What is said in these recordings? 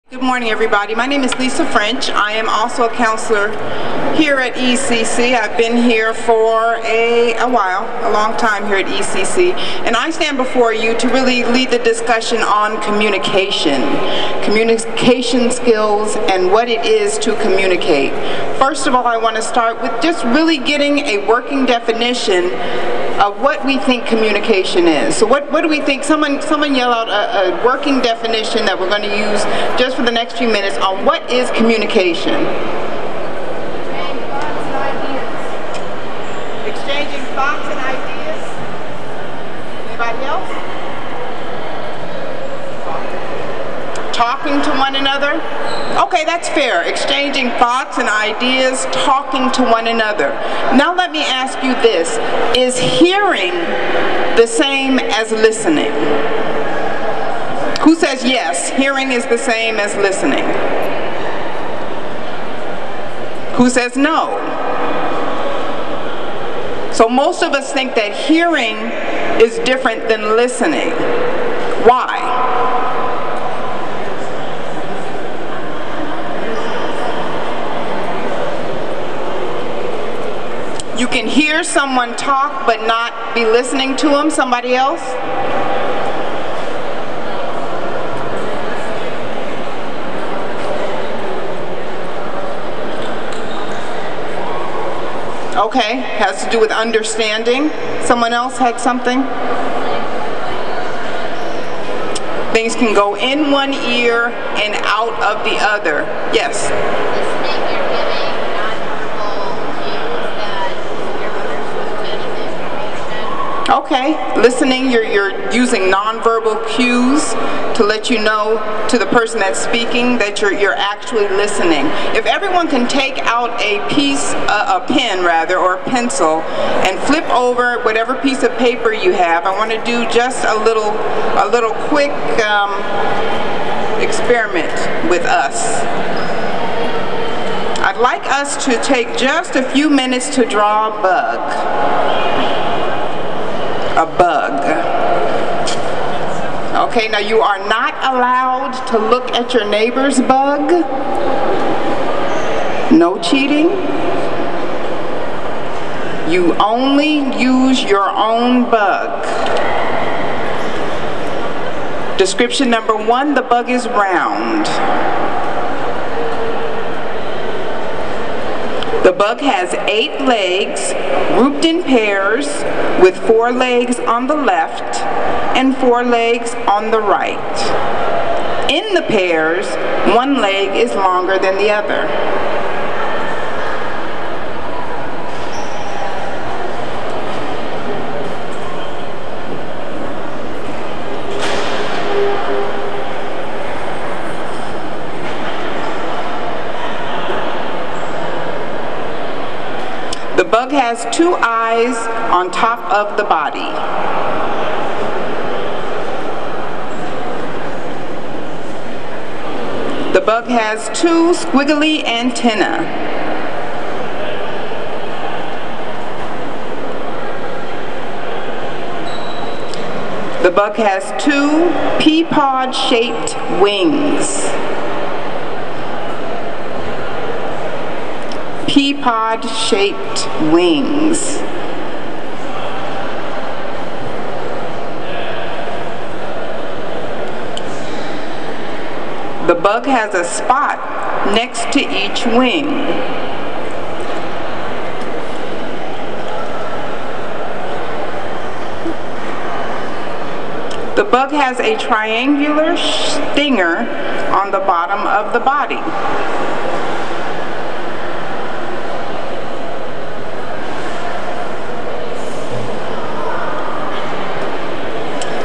Good morning, everybody. My name is Lisa French. I am also a counselor here at ECC. I've been here for a while, a long time here at ECC, and I stand before you to really lead the discussion on communication skills, and what it is to communicate. First of all, I want to start with just really getting a working definition of what we think communication is. So what do we think? Someone yell out a working definition that we're going to use just for the next few minutes on what is communication. Exchanging thoughts and ideas. Anybody else? Talking to one another. Okay, that's fair. Exchanging thoughts and ideas, talking to one another. Now let me ask you this. Is hearing the same as listening? Who says yes, hearing is the same as listening? Who says no? So most of us think that hearing is different than listening. Why? You can hear someone talk but not be listening to them. Somebody else? Okay, has to do with understanding. Someone else had something? Things can go in one ear and out of the other. Yes? Okay, listening, you're using nonverbal cues to let you know to the person that's speaking that you're actually listening. If everyone can take out a pen rather, or a pencil, and flip over whatever piece of paper you have, I want to do just a little quick experiment with us. I'd like us to take just a few minutes to draw a bug. A bug. Okay, now you are not allowed to look at your neighbor's bug. No cheating. You only use your own bug. Description number 1, the bug is round. The bug has 8 legs, grouped in pairs, with 4 legs on the left and 4 legs on the right. In the pairs, 1 leg is longer than the other. The bug has 2 eyes on top of the body. The bug has 2 squiggly antennae. The bug has 2 pea-pod-shaped wings. Pea-pod-shaped wings. The bug has a spot next to each wing. The bug has a triangular stinger on the bottom of the body.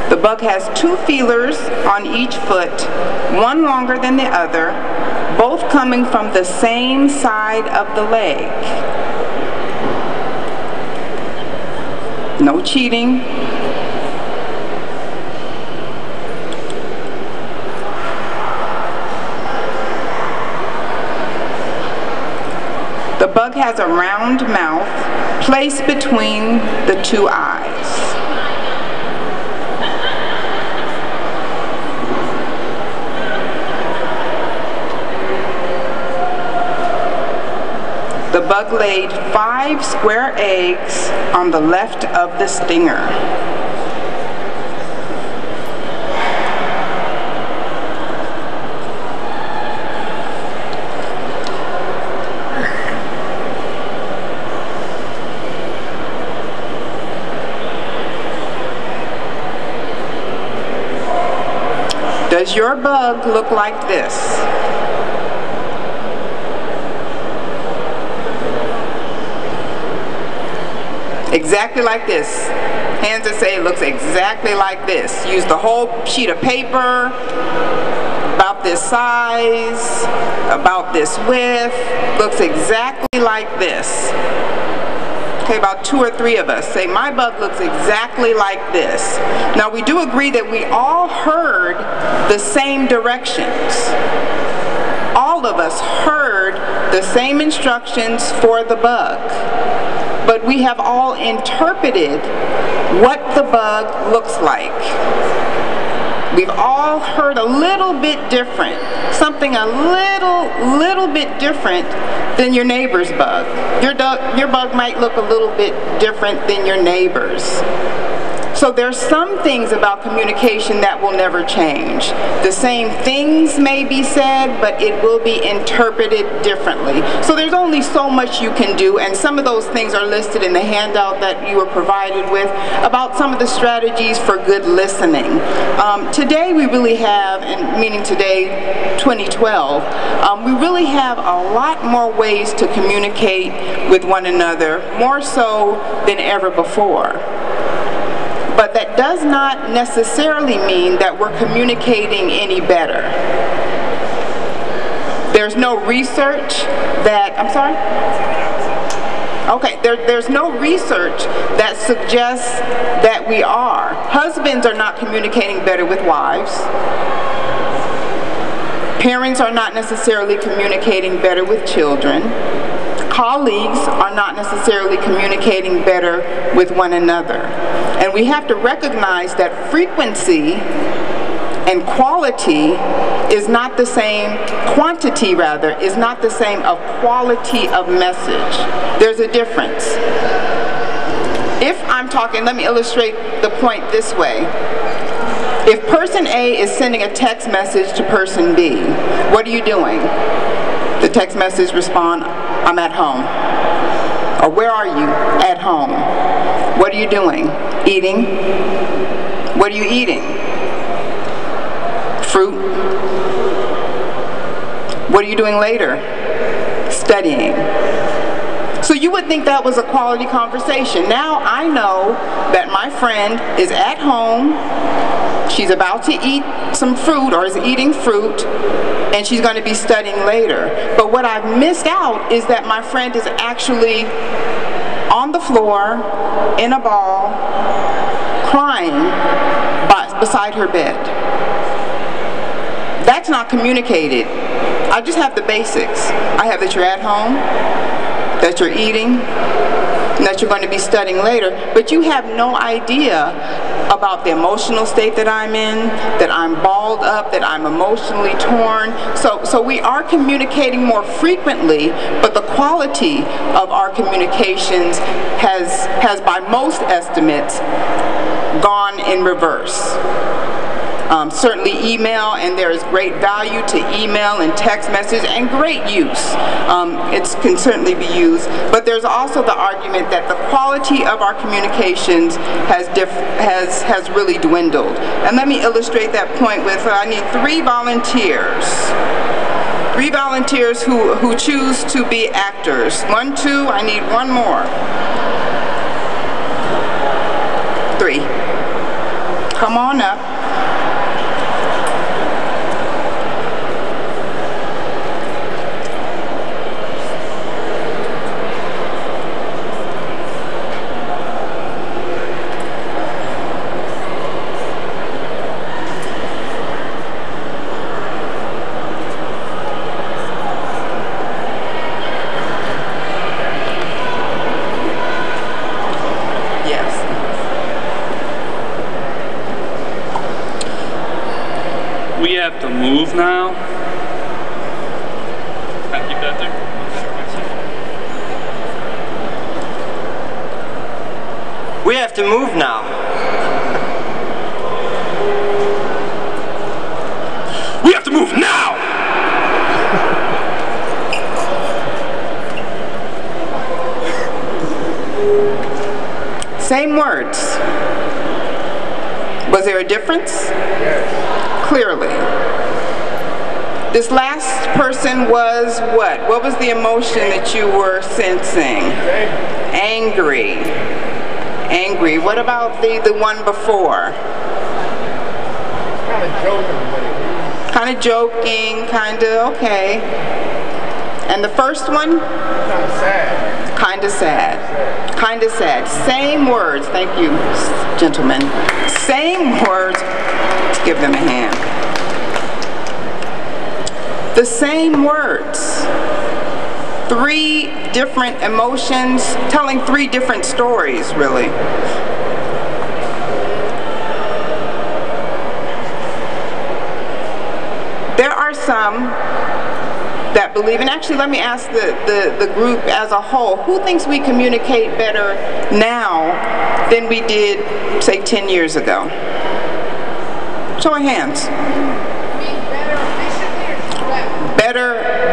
The bug has 2 feelers on each foot, 1 longer than the other, both coming from the same side of the leg. No cheating. The bug has a round mouth placed between the 2 eyes. bug laid 5 square eggs on the left of the stinger. Does your bug look like this? Exactly like this. Hands that say it looks exactly like this. Use the whole sheet of paper, about this size, about this width. Looks exactly like this. Okay, about 2 or 3 of us say, my bug looks exactly like this. Now we do agree that we all heard the same directions. All of us heard the same instructions for the bug, but we have all interpreted what the bug looks like. We've all heard a little bit different, something a little bit different than your neighbor's bug. Your bug might look a little bit different than your neighbor's. So there's some things about communication that will never change. The same things may be said, but it will be interpreted differently. So there's only so much you can do, and some of those things are listed in the handout that you were provided with about some of the strategies for good listening. Today we really have, and meaning today, 2012, we really have a lot more ways to communicate with one another, more so than ever before. But that does not necessarily mean that we're communicating any better. There's no research that, I'm sorry? Okay, there's no research that suggests that we are. Husbands are not communicating better with wives. Parents are not necessarily communicating better with children. Colleagues are not necessarily communicating better with one another. And we have to recognize that frequency and quality is not the same, quantity rather, is not the same of quality of message. There's a difference. If I'm talking, let me illustrate the point this way. If person A is sending a text message to person B, what are you doing? The text message respond, I'm at home. Or where are you? At home. What are you doing? Eating. What are you eating? Fruit. What are you doing later? Studying. So you would think that was a quality conversation. Now I know that my friend is at home, she's about to eat some fruit or is eating fruit, and she's going to be studying later. But what I've missed out is that my friend is actually on the floor, in a ball, crying beside her bed. That's not communicated. I just have the basics. I have that you're at home, that you're eating, and that you're going to be studying later, but you have no idea about the emotional state that I'm in, that I'm balled up, that I'm emotionally torn. So we are communicating more frequently, but the quality of our communications has by most estimates gone in reverse. Certainly email, and there is great value to email and text message and great use. It can certainly be used, but there's also the argument that the quality of our communications has really dwindled. And let me illustrate that point with, I need 3 volunteers. 3 volunteers who choose to be actors. 1, 2, I need 1 more. 3. Come on up. We have to move now. Can I keep that there? We have to move now. We have to move now! Same words. Was there a difference? Yes. Clearly. This last person was what? What was the emotion that you were sensing? Angry. Angry. What about the one before? Kind of joking. Kind of joking, kind of, okay. And the first one? Kind of sad. Kind of sad. Kind of sad. Same words. Thank you, gentlemen. Same words. Let's give them a hand. The same words. 3 different emotions, telling 3 different stories, really. There are some that believe, and actually let me ask the group as a whole, who thinks we communicate better now than we did, say, 10 years ago? Show of hands.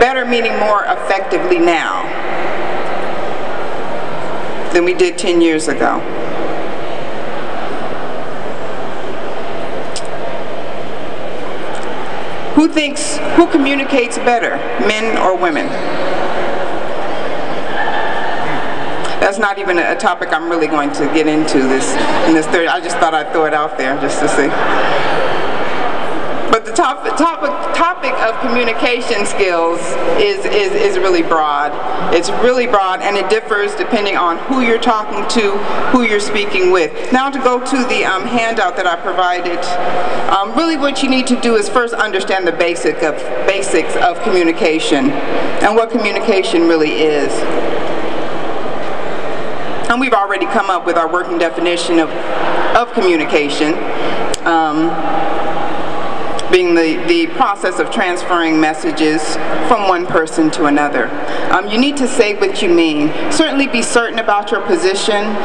Better meaning more effectively now than we did 10 years ago. Who communicates better, men or women? That's not even a topic I'm really going to get into in this third. I just thought I'd throw it out there just to see. But the topic of communication skills is really broad. It's really broad, and it differs depending on who you're talking to, who you're speaking with. Now to go to the handout that I provided, really what you need to do is first understand the basics of communication and what communication really is. And we've already come up with our working definition of communication. Being the process of transferring messages from one person to another. You need to say what you mean. Certainly be certain about your position.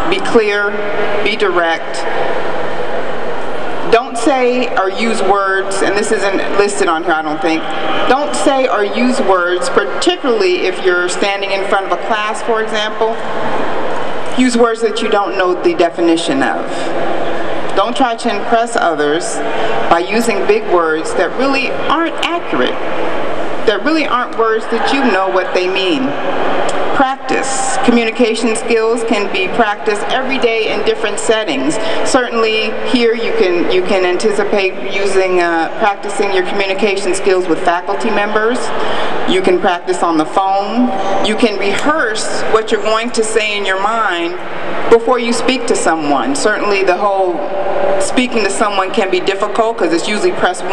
Be clear, be direct. Don't say or use words, and this isn't listed on here, I don't think. Don't say or use words, particularly if you're standing in front of a class, for example. Use words that you don't know the definition of. Don't try to impress others by using big words that really aren't accurate, that really aren't words that you know what they mean. Practice. Communication skills can be practiced every day in different settings. Certainly here you can anticipate using practicing your communication skills with faculty members. You can practice on the phone. You can rehearse what you're going to say in your mind before you speak to someone. Certainly the whole speaking to someone can be difficult because it's usually press 1,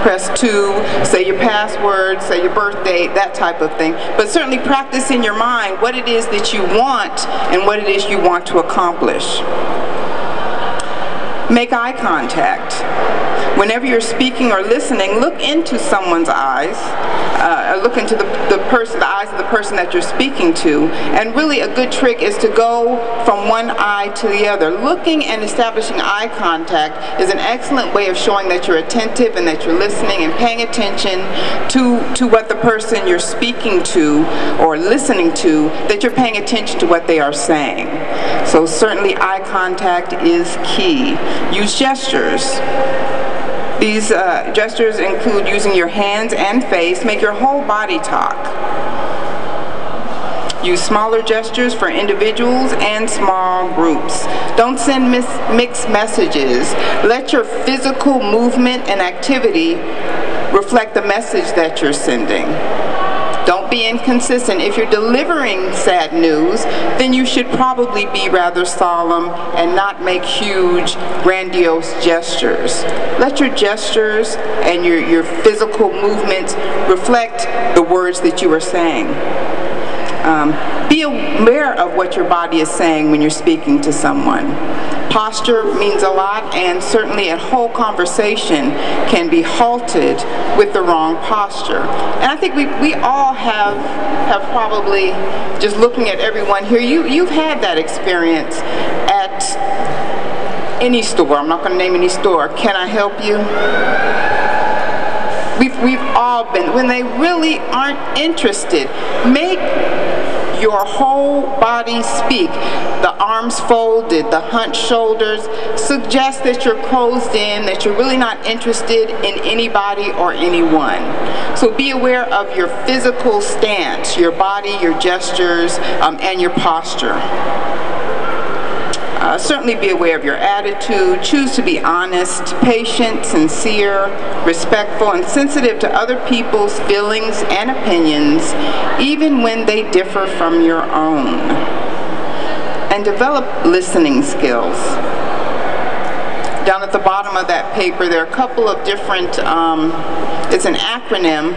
press 2, say your password, say your birth date, that type of thing. But certainly practice in your mind what it is that you want and what it is you want to accomplish. Make eye contact. Whenever you're speaking or listening, look into someone's eyes, look into the eyes of the person that you're speaking to, and really a good trick is to go from one eye to the other. Looking and establishing eye contact is an excellent way of showing that you're attentive and that you're listening and paying attention to what the person you're speaking to or listening to, that you're paying attention to what they are saying. So certainly eye contact is key. Use gestures. These gestures include using your hands and face. Make your whole body talk. Use smaller gestures for individuals and small groups. Don't send mixed messages. Let your physical movement and activity reflect the message that you're sending. Don't be inconsistent. If you're delivering sad news, then you should probably be rather solemn and not make huge, grandiose gestures. Let your gestures and your physical movements reflect the words that you are saying. Be aware of what your body is saying when you're speaking to someone. Posture means a lot, and certainly a whole conversation can be halted with the wrong posture. And I think we all have probably, just looking at everyone here, you've had that experience at any store. I'm not going to name any store. Can I help you? We've all been, when they really aren't interested. Make your whole body speak. The arms folded, the hunched shoulders suggest that you're closed in, that you're really not interested in anybody or anyone. So be aware of your physical stance, your body, your gestures, and your posture. Certainly be aware of your attitude. Choose to be honest, patient, sincere, respectful, and sensitive to other people's feelings and opinions, even when they differ from your own. And develop listening skills. Down at the bottom of that paper, there are a couple of different, it's an acronym,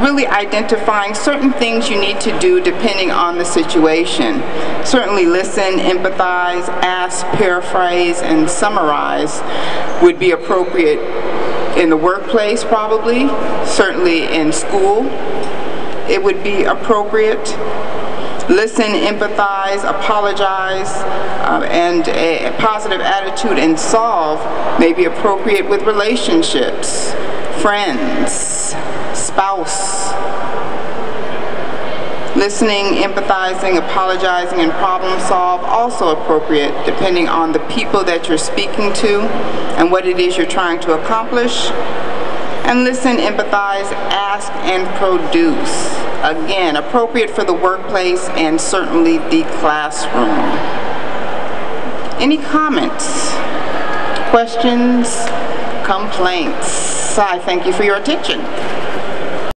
really identifying certain things you need to do depending on the situation. Certainly listen, empathize, ask, paraphrase, and summarize would be appropriate in the workplace probably, certainly in school. It would be appropriate. Listen, empathize, apologize, and a positive attitude and solve may be appropriate with relationships, friends, spouse. Listening, empathizing, apologizing, and problem solve also appropriate depending on the people that you're speaking to and what it is you're trying to accomplish. And listen, empathize, ask, and produce. Again, appropriate for the workplace and certainly the classroom. Any comments, questions, complaints? I thank you for your attention.